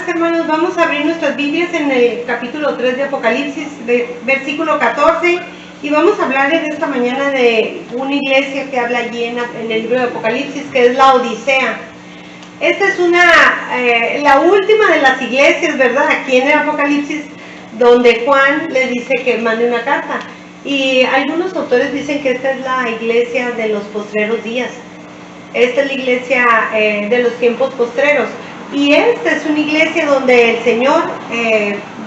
Hermanos, vamos a abrir nuestras Biblias en el capítulo 3 de Apocalipsis, versículo 14, y vamos a hablar en esta mañana de una iglesia que habla allí en el libro de Apocalipsis, que es la Odisea. Esta es la última de las iglesias, ¿verdad? Aquí en el Apocalipsis, donde Juan le dice que mande una carta. Y algunos autores dicen que esta es la iglesia de los postreros días. Esta es la iglesia de los tiempos postreros. Y esta es una iglesia donde el Señor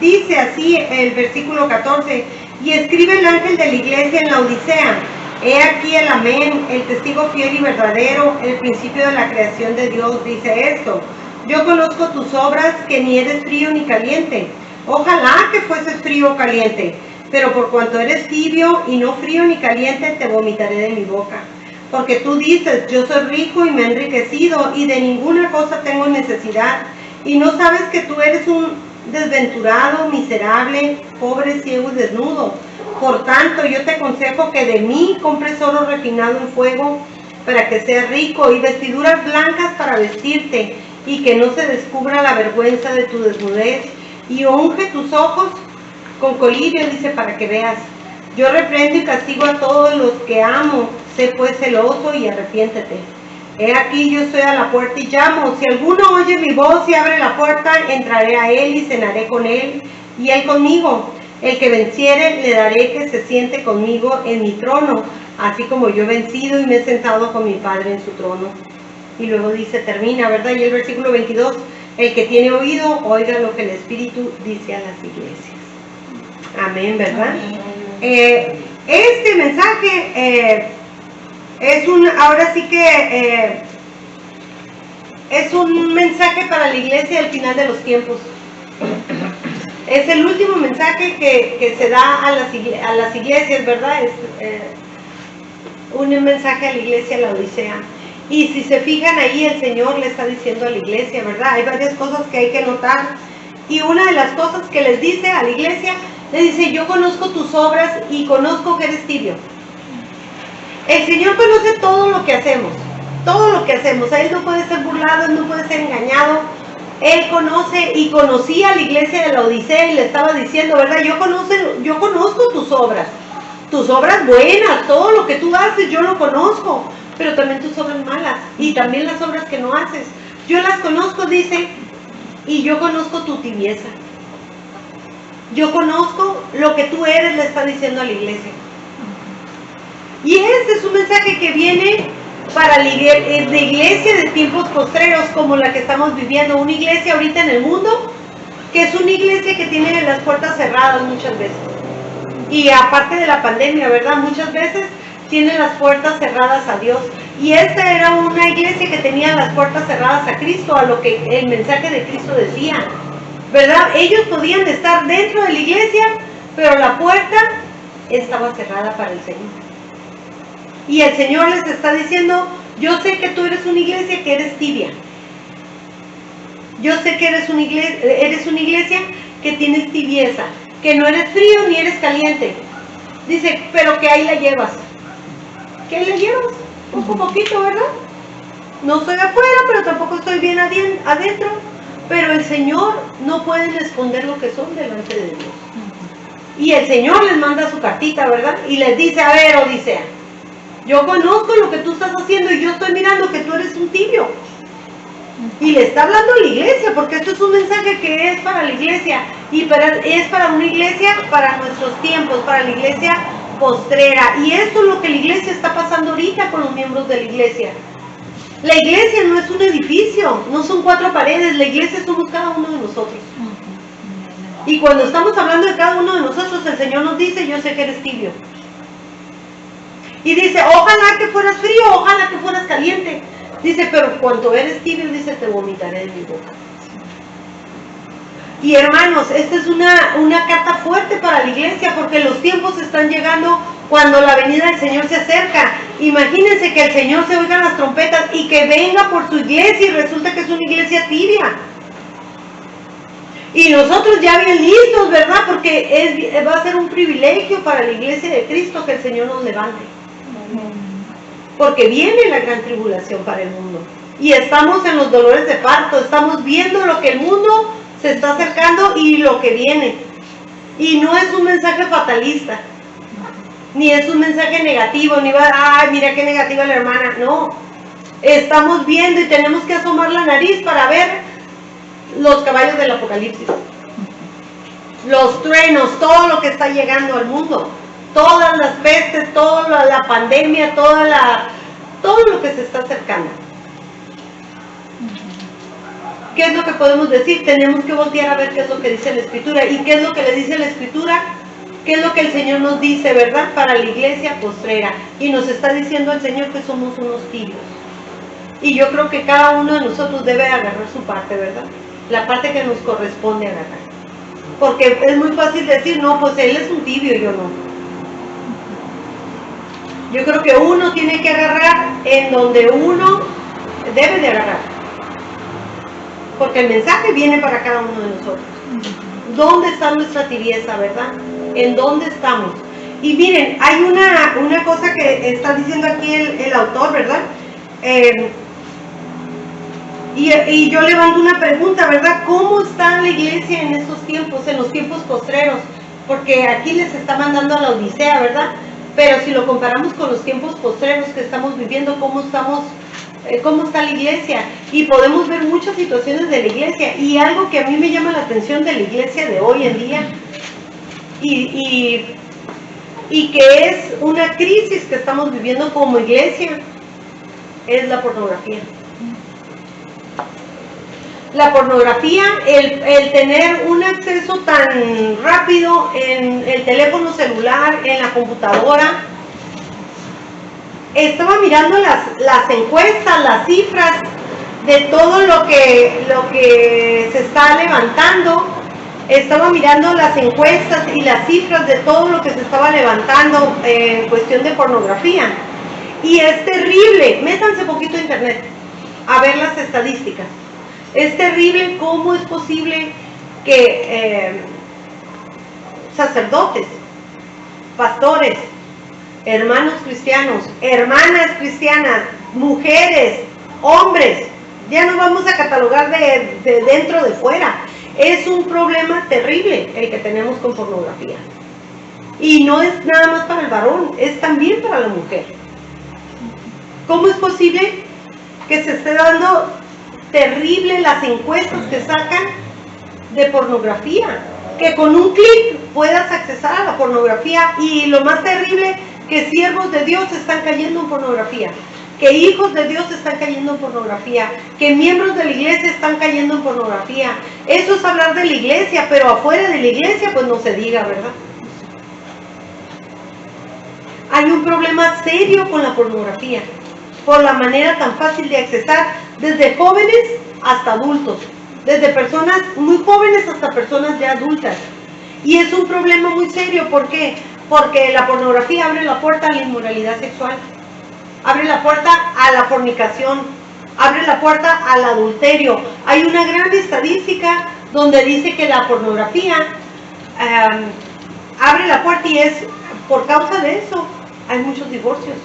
dice así, el versículo 14, y escribe el ángel de la iglesia en la Odisea: he aquí el amén, el testigo fiel y verdadero, el principio de la creación de Dios, dice esto: yo conozco tus obras, que ni eres frío ni caliente. Ojalá que fueses frío o caliente, pero por cuanto eres tibio y no frío ni caliente, te vomitaré de mi boca. Porque tú dices: yo soy rico y me he enriquecido, y de ninguna cosa tengo necesidad, y no sabes que tú eres un desventurado, miserable, pobre, ciego y desnudo. Por tanto, yo te aconsejo que de mí compres oro refinado en fuego, para que seas rico, y vestiduras blancas para vestirte, y que no se descubra la vergüenza de tu desnudez, y unge tus ojos con colirio, dice, para que veas. Yo reprendo y castigo a todos los que amo. Sé pues celoso y arrepiéntete. He aquí, yo estoy a la puerta y llamo. Si alguno oye mi voz y abre la puerta, entraré a él y cenaré con él, y él conmigo. El que venciere, le daré que se siente conmigo en mi trono, así como yo he vencido y me he sentado con mi Padre en su trono. Y luego dice, termina, ¿verdad? Y el versículo 22, el que tiene oído, oiga lo que el Espíritu dice a las iglesias. Amén, ¿verdad? Amén. Este mensaje ahora sí que es un mensaje para la iglesia del final de los tiempos. Es el último mensaje que se da a las iglesias, ¿verdad? Es un mensaje a la iglesia, a la Odisea. Y si se fijan ahí, el Señor le está diciendo a la iglesia, ¿verdad? Hay varias cosas que hay que notar. Y una de las cosas que les dice a la iglesia, le dice: yo conozco tus obras y conozco que eres tibio. El Señor conoce todo lo que hacemos, todo lo que hacemos. Él no puede ser burlado, Él no puede ser engañado. Él conoce y conocía a la iglesia de la Odisea y le estaba diciendo, ¿verdad? Yo conozco tus obras buenas, todo lo que tú haces, yo lo conozco, pero también tus obras malas y también las obras que no haces. Yo las conozco, dice, y yo conozco tu tibieza. Yo conozco lo que tú eres, le está diciendo a la iglesia. Y este es un mensaje que viene para la iglesia de tiempos postreros, como la que estamos viviendo. Una iglesia ahorita en el mundo, que es una iglesia que tiene las puertas cerradas muchas veces. Y aparte de la pandemia, ¿verdad? Muchas veces tiene las puertas cerradas a Dios. Y esta era una iglesia que tenía las puertas cerradas a Cristo, a lo que el mensaje de Cristo decía, ¿verdad? Ellos podían estar dentro de la iglesia, pero la puerta estaba cerrada para el Señor. Y el Señor les está diciendo: yo sé que tú eres una iglesia que eres tibia. Yo sé que eres una iglesia que tienes tibieza, que no eres frío ni eres caliente. Dice, pero que ahí la llevas. ¿Qué ahí la llevas? Poquito, ¿verdad? No estoy afuera, pero tampoco estoy bien adentro. Pero el Señor no puede esconder lo que son delante de Dios. Y el Señor les manda su cartita, ¿verdad? Y les dice: a ver, Odisea, yo conozco lo que tú estás haciendo y yo estoy mirando que tú eres un tibio. Y le está hablando a la iglesia, porque esto es un mensaje que es para la iglesia. Y es para una iglesia, para nuestros tiempos, para la iglesia postrera. Y esto es lo que la iglesia está pasando ahorita con los miembros de la iglesia. La iglesia no es un edificio, no son 4 paredes, la iglesia somos cada uno de nosotros. Y cuando estamos hablando de cada uno de nosotros, el Señor nos dice: yo sé que eres tibio. Y dice: ojalá que fueras frío, ojalá que fueras caliente. Dice: pero cuando eres tibio, dice, te vomitaré de mi boca. Y hermanos, esta es una carta fuerte para la iglesia, porque los tiempos están llegando cuando la venida del Señor se acerca. Imagínense que el Señor se oigan las trompetas y que venga por su iglesia y resulta que es una iglesia tibia. Y nosotros ya bien listos, ¿verdad? Porque va a ser un privilegio para la iglesia de Cristo que el Señor nos levante. Porque viene la gran tribulación para el mundo. Y estamos en los dolores de parto, estamos viendo lo que el mundo Se está acercando y lo que viene. Y no es un mensaje fatalista, ni es un mensaje negativo, ni va, ay, mira qué negativa la hermana. No, estamos viendo y tenemos que asomar la nariz para ver los caballos del Apocalipsis, los truenos, todo lo que está llegando al mundo, todas las pestes, toda la pandemia, todo lo que se está acercando. ¿Qué es lo que podemos decir? Tenemos que voltear a ver qué es lo que dice la Escritura. ¿Y qué es lo que le dice la Escritura? ¿Qué es lo que el Señor nos dice, verdad? Para la iglesia postrera. Y nos está diciendo el Señor que somos unos tibios. Y yo creo que cada uno de nosotros debe agarrar su parte, ¿verdad? La parte que nos corresponde agarrar. Porque es muy fácil decir, no, pues él es un tibio, yo no. Yo creo que uno tiene que agarrar en donde uno debe de agarrar. Porque el mensaje viene para cada uno de nosotros. ¿Dónde está nuestra tibieza, verdad? ¿En dónde estamos? Y miren, hay una cosa que está diciendo aquí el autor, ¿verdad? Y yo levanto una pregunta, ¿verdad? ¿Cómo está la iglesia en estos tiempos, en los tiempos postreros? Porque aquí les está mandando a la Odisea, ¿verdad? Pero si lo comparamos con los tiempos postreros que estamos viviendo, ¿cómo está la iglesia? Y podemos ver muchas situaciones de la iglesia. Y algo que a mí me llama la atención de la iglesia de hoy en día, y que es una crisis que estamos viviendo como iglesia, es la pornografía. La pornografía, el tener un acceso tan rápido en el teléfono celular, en la computadora. Estaba mirando las encuestas, las cifras de todo lo que se está levantando. Estaba mirando las encuestas y las cifras de todo lo que se estaba levantando en cuestión de pornografía. Y es terrible. Métanse poquito a internet a ver las estadísticas. Es terrible cómo es posible que sacerdotes, pastores, hermanos cristianos, hermanas cristianas, mujeres, hombres, ya no vamos a catalogar de dentro de fuera. Es un problema terrible el que tenemos con pornografía. Y no es nada más para el varón, es también para la mujer. ¿Cómo es posible que se esté dando terrible las encuestas que sacan de pornografía? Que con un clic puedas accesar a la pornografía. Y lo más terrible, que siervos de Dios están cayendo en pornografía, que hijos de Dios están cayendo en pornografía, que miembros de la iglesia están cayendo en pornografía. Eso es hablar de la iglesia, pero afuera de la iglesia pues no se diga, ¿verdad? Hay un problema serio con la pornografía, por la manera tan fácil de accesar, desde jóvenes hasta adultos, desde personas muy jóvenes hasta personas ya adultas. Y es un problema muy serio. ¿Por qué? Porque la pornografía abre la puerta a la inmoralidad sexual, abre la puerta a la fornicación, abre la puerta al adulterio. Hay una gran estadística donde dice que la pornografía abre la puerta, y es por causa de eso hay muchos divorcios.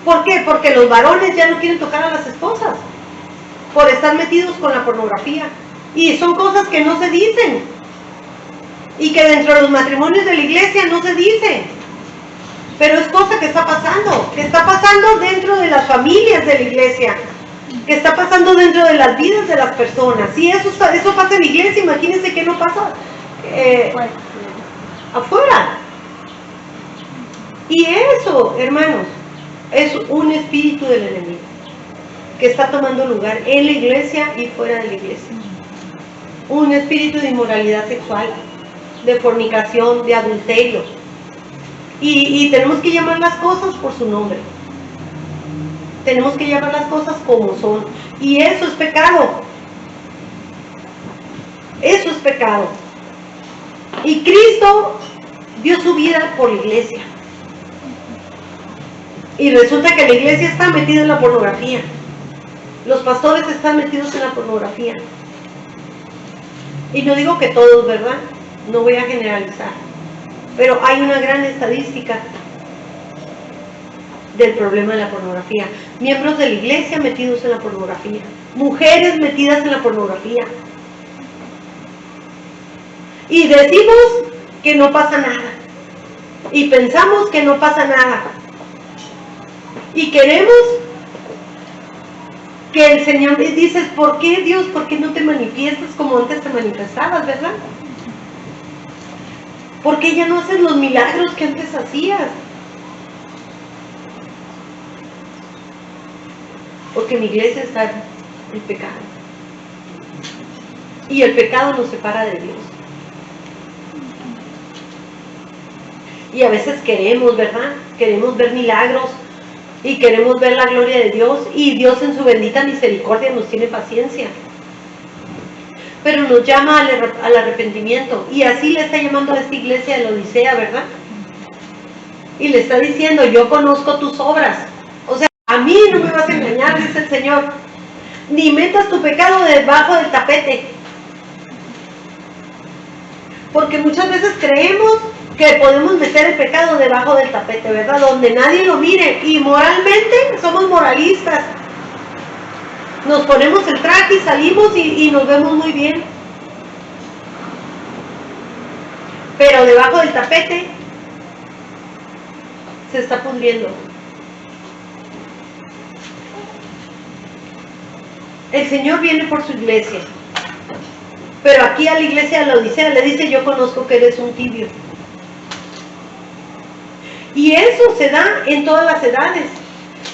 ¿Por qué? Porque los varones ya no quieren tocar a las esposas por estar metidos con la pornografía. Y son cosas que no se dicen, y que dentro de los matrimonios de la iglesia no se dice, pero es cosa que está pasando dentro de las familias de la iglesia, que está pasando dentro de las vidas de las personas. Si eso pasa en la iglesia, imagínense que no pasa afuera. Y eso, hermanos, es un espíritu del enemigo que está tomando lugar en la iglesia y fuera de la iglesia. Un espíritu de inmoralidad sexual, de fornicación, de adulterio. Y tenemos que llamar las cosas por su nombre. Tenemos que llamar las cosas como son. Y eso es pecado. Eso es pecado. Y Cristo dio su vida por la iglesia. Y resulta que la iglesia está metida en la pornografía. Los pastores están metidos en la pornografía. Y no digo que todos, ¿verdad? No voy a generalizar. Pero hay una gran estadística del problema de la pornografía. Miembros de la iglesia metidos en la pornografía. Mujeres metidas en la pornografía. Y decimos que no pasa nada. Y pensamos que no pasa nada. Y queremos que el Señor dices, ¿por qué Dios? ¿Por qué no te manifiestas como antes te manifestabas, verdad? ¿Por qué ya no haces los milagros que antes hacías? Porque en mi iglesia está el pecado. Y el pecado nos separa de Dios. Y a veces queremos, ¿verdad? Queremos ver milagros y queremos ver la gloria de Dios, y Dios en su bendita misericordia nos tiene paciencia. Pero nos llama al arrepentimiento, y así le está llamando a esta iglesia de la Odisea, ¿verdad? Y le está diciendo, yo conozco tus obras. O sea, a mí no me vas a engañar, dice el Señor. Ni metas tu pecado debajo del tapete. Porque muchas veces creemos que podemos meter el pecado debajo del tapete, ¿verdad? Donde nadie lo mire. Y moralmente somos moralistas. Nos ponemos el traje y salimos y nos vemos muy bien. Pero debajo del tapete se está pudriendo. El Señor viene por su iglesia. Pero aquí a la iglesia de la Odisea le dice, yo conozco que eres un tibio. Y eso se da en todas las edades.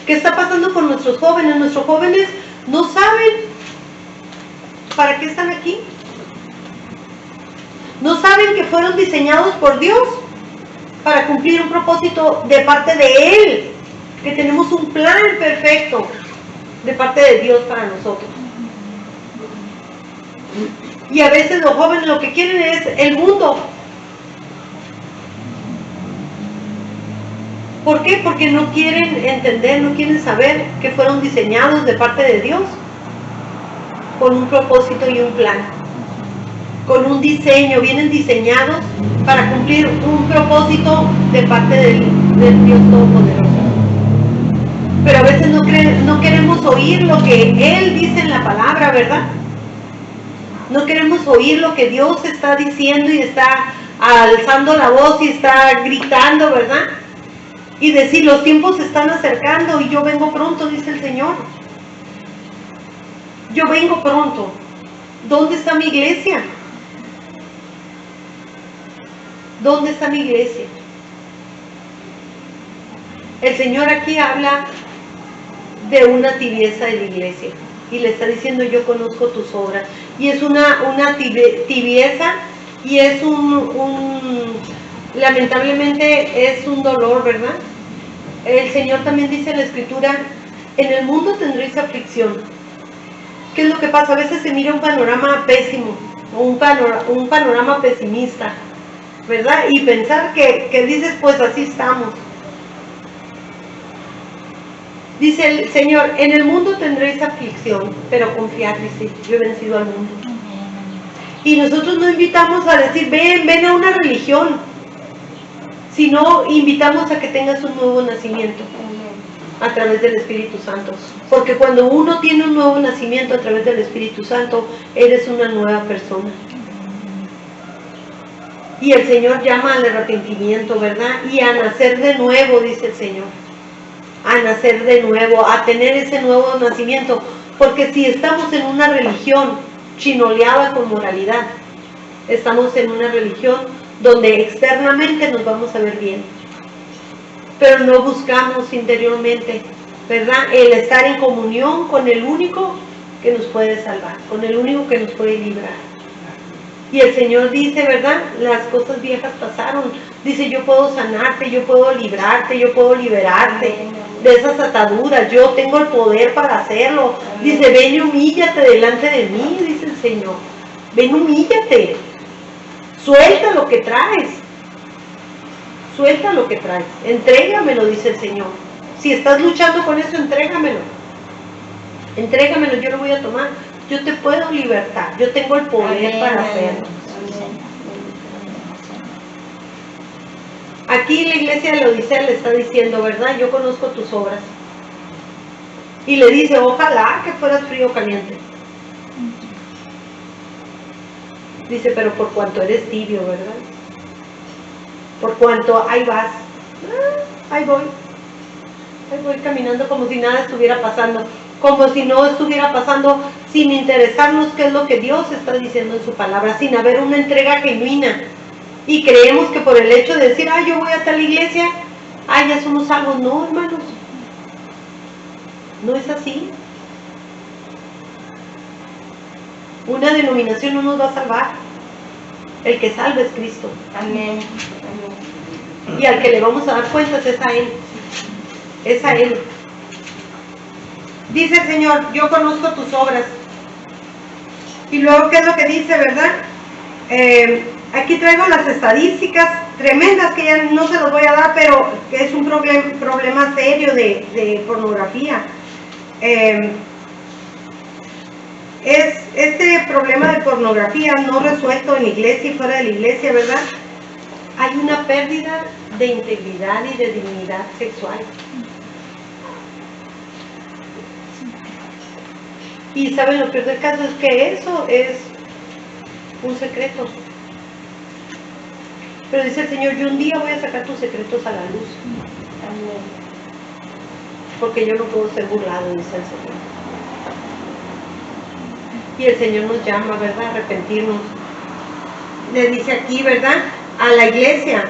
¿Qué está pasando con nuestros jóvenes? Nuestros jóvenes no saben para qué están aquí. No saben que fueron diseñados por Dios para cumplir un propósito de parte de Él. Que tenemos un plan perfecto de parte de Dios para nosotros. Y a veces los jóvenes lo que quieren es el mundo. ¿Por qué? Porque no quieren entender, no quieren saber que fueron diseñados de parte de Dios con un propósito y un plan, con un diseño. Vienen diseñados para cumplir un propósito de parte del Dios Todopoderoso. Pero a veces no queremos oír lo que Él dice en la palabra, ¿verdad? No queremos oír lo que Dios está diciendo y está alzando la voz y está gritando, ¿verdad? Y decir, los tiempos se están acercando y yo vengo pronto, dice el Señor. Yo vengo pronto. ¿Dónde está mi iglesia? ¿Dónde está mi iglesia? El Señor aquí habla de una tibieza de la iglesia. Y le está diciendo, yo conozco tus obras. Y es una tibieza, y es lamentablemente es un dolor, ¿verdad? El Señor también dice en la Escritura, en el mundo tendréis aflicción. ¿Qué es lo que pasa? A veces se mira un panorama pésimo, o un panorama pesimista, ¿verdad? Y pensar que dices, pues así estamos. Dice el Señor, en el mundo tendréis aflicción, pero confiad, dice, yo he vencido al mundo. Y nosotros no invitamos a decir, ven a una religión, sino invitamos a que tengas un nuevo nacimiento a través del Espíritu Santo. Porque cuando uno tiene un nuevo nacimiento a través del Espíritu Santo, eres una nueva persona. Y el Señor llama al arrepentimiento, ¿verdad? Y a nacer de nuevo, dice el Señor. A nacer de nuevo, a tener ese nuevo nacimiento. Porque si estamos en una religión chinoleada con moralidad, estamos en una religión donde externamente nos vamos a ver bien, pero no buscamos interiormente, ¿verdad? El estar en comunión con el único que nos puede salvar, con el único que nos puede librar. Y el Señor dice, ¿verdad? Las cosas viejas pasaron. Dice, yo puedo sanarte, yo puedo librarte, yo puedo liberarte de esas ataduras. Yo tengo el poder para hacerlo. Dice, ven y humíllate delante de mí, dice el Señor. Ven, humíllate. Suelta lo que traes. Suelta lo que traes. Entrégamelo, dice el Señor. Si estás luchando con eso, entrégamelo. Entrégamelo, yo lo voy a tomar. Yo te puedo libertar. Yo tengo el poder para hacerlo. Aquí la iglesia de la Odisea le está diciendo, ¿verdad? Yo conozco tus obras. Y le dice, ojalá que fueras frío o caliente. Dice, pero por cuanto eres tibio, ¿verdad? Por cuanto ahí vas, ahí voy caminando como si nada estuviera pasando, como si no estuviera pasando, sin interesarnos qué es lo que Dios está diciendo en su palabra, sin haber una entrega genuina. Y creemos que por el hecho de decir, yo voy a tal iglesia, ya somos salvos. No, hermanos, no es así. Una denominación no nos va a salvar. El que salva es Cristo. Amén. Y al que le vamos a dar cuentas es a Él. Es a Él. Dice el Señor, yo conozco tus obras. Y luego, ¿qué es lo que dice, verdad? Aquí traigo las estadísticas tremendas que ya no se los voy a dar, pero que es un problema serio de pornografía. Es este problema de pornografía no resuelto en la iglesia y fuera de la iglesia, ¿verdad? Hay una pérdida de integridad y de dignidad sexual. Y saben, lo peor del caso es que eso es un secreto. Pero dice el Señor, yo un día voy a sacar tus secretos a la luz. Amén. Porque yo no puedo ser burlado, dice el Señor. Y el Señor nos llama, ¿verdad?, a arrepentirnos. Le dice aquí, ¿verdad?, a la iglesia.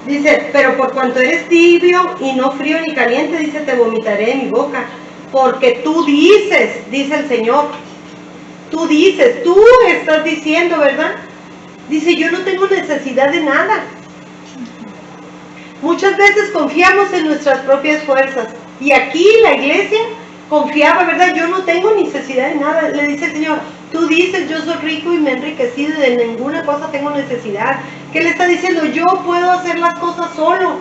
Dice, pero por cuanto eres tibio y no frío ni caliente, dice, te vomitaré de mi boca. Porque tú dices, dice el Señor, tú dices, tú estás diciendo, ¿verdad? Dice, yo no tengo necesidad de nada. Muchas veces confiamos en nuestras propias fuerzas. Y aquí la iglesia confiaba, ¿verdad? Yo no tengo necesidad de nada. Le dice el Señor, tú dices, yo soy rico y me he enriquecido y de ninguna cosa tengo necesidad. ¿Qué le está diciendo? Yo puedo hacer las cosas solo.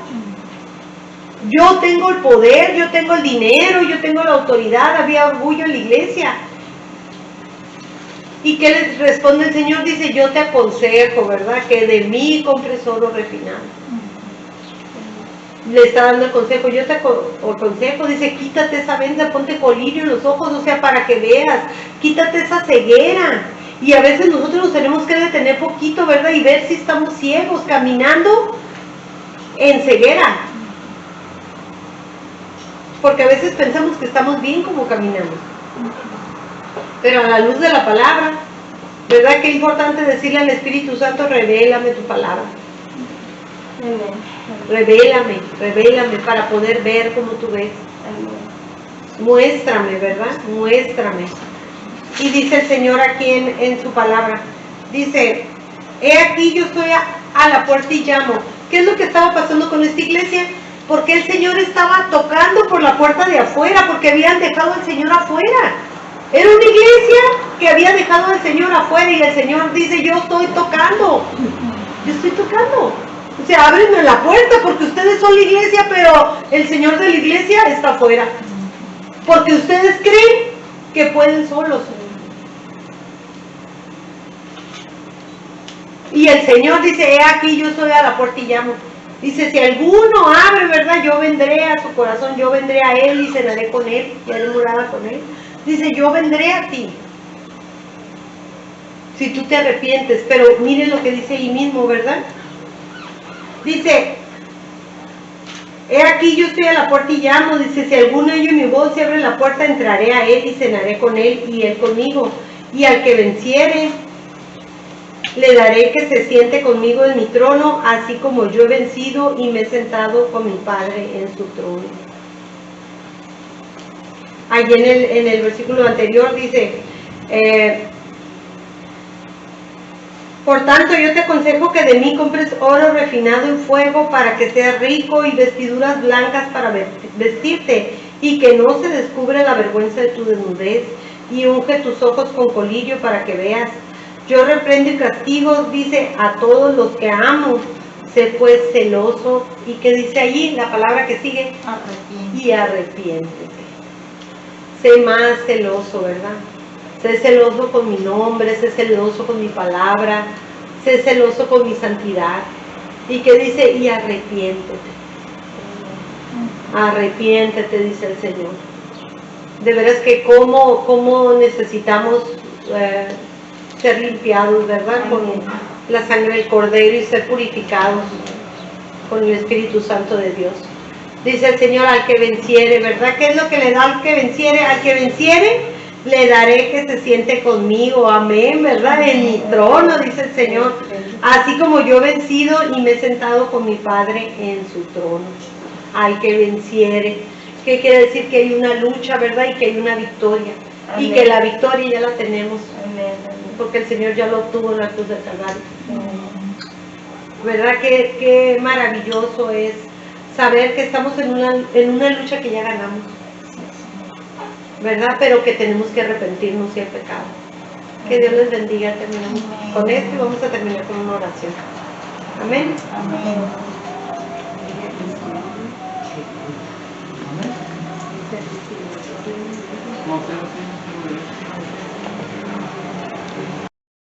Yo tengo el poder, yo tengo el dinero, yo tengo la autoridad. Había orgullo en la iglesia. ¿Y qué le responde el Señor? Dice, yo te aconsejo, ¿verdad?, que de mí compres oro refinado. Le está dando el consejo, yo te aconsejo, dice, quítate esa venda, ponte colirio en los ojos, o sea, para que veas, quítate esa ceguera. Y a veces nosotros nos tenemos que detener poquito, ¿verdad?, y ver si estamos ciegos, caminando en ceguera. Porque a veces pensamos que estamos bien como caminamos. Pero a la luz de la palabra, ¿verdad? Qué importante decirle al Espíritu Santo, revélame tu palabra. Revélame para poder ver como tú ves. Muéstrame, ¿verdad? Muéstrame. Y dice el Señor aquí en su palabra, dice, he aquí yo estoy a la puerta y llamo. ¿Qué es lo que estaba pasando con esta iglesia? Porque el Señor estaba tocando por la puerta de afuera, porque habían dejado al Señor afuera. Era una iglesia que había dejado al Señor afuera y el Señor dice, yo estoy tocando. Yo estoy tocando. O sea, ábrenme la puerta porque ustedes son la iglesia, pero el Señor de la iglesia está afuera. Porque ustedes creen que pueden solos. Y el Señor dice, he aquí yo estoy a la puerta y llamo. Dice, si alguno abre, ¿verdad?, yo vendré a su corazón, yo vendré a él y cenaré con él, y haré morada con él. Dice, yo vendré a ti. Si tú te arrepientes, pero miren lo que dice ahí mismo, ¿verdad? Dice, he aquí yo estoy a la puerta y llamo. Dice, si alguno oye mi voz y abre la puerta, entraré a él y cenaré con él y él conmigo. Y al que venciere, le daré que se siente conmigo en mi trono, así como yo he vencido y me he sentado con mi Padre en su trono. Allí en el versículo anterior dice, por tanto yo te aconsejo que de mí compres oro refinado en fuego para que seas rico y vestiduras blancas para vestirte y que no se descubra la vergüenza de tu desnudez y unge tus ojos con colirio para que veas. Yo reprendo y castigo, dice, a todos los que amo. Sé pues celoso. ¿Y qué dice allí? La palabra que sigue. Y arrepiéntete. Sé más celoso, ¿verdad? Sé celoso con mi nombre, sé celoso con mi palabra, sé celoso con mi santidad. ¿Y qué dice? Y arrepiéntete. Arrepiéntete, dice el Señor. De veras que cómo necesitamos ser limpiados, ¿verdad? Con la sangre del Cordero y ser purificados con el Espíritu Santo de Dios. Dice el Señor, al que venciere, ¿verdad? ¿Qué es lo que le da al que venciere? Al que venciere, le daré que se siente conmigo, amén, ¿verdad? En mi trono, dice el Señor, así como yo he vencido y me he sentado con mi Padre en su trono. Al que venciere, ¿qué quiere decir? Que hay una lucha, ¿verdad? Y que hay una victoria, amén. Y que la victoria ya la tenemos, amén, porque el Señor ya lo obtuvo en la cruz del Calvario. ¿Verdad? Qué maravilloso es saber que estamos en una lucha que ya ganamos, ¿verdad? Pero que tenemos que arrepentirnos del pecado. Que Dios les bendiga. Terminamos con esto y vamos a terminar con una oración. Amén. Amén.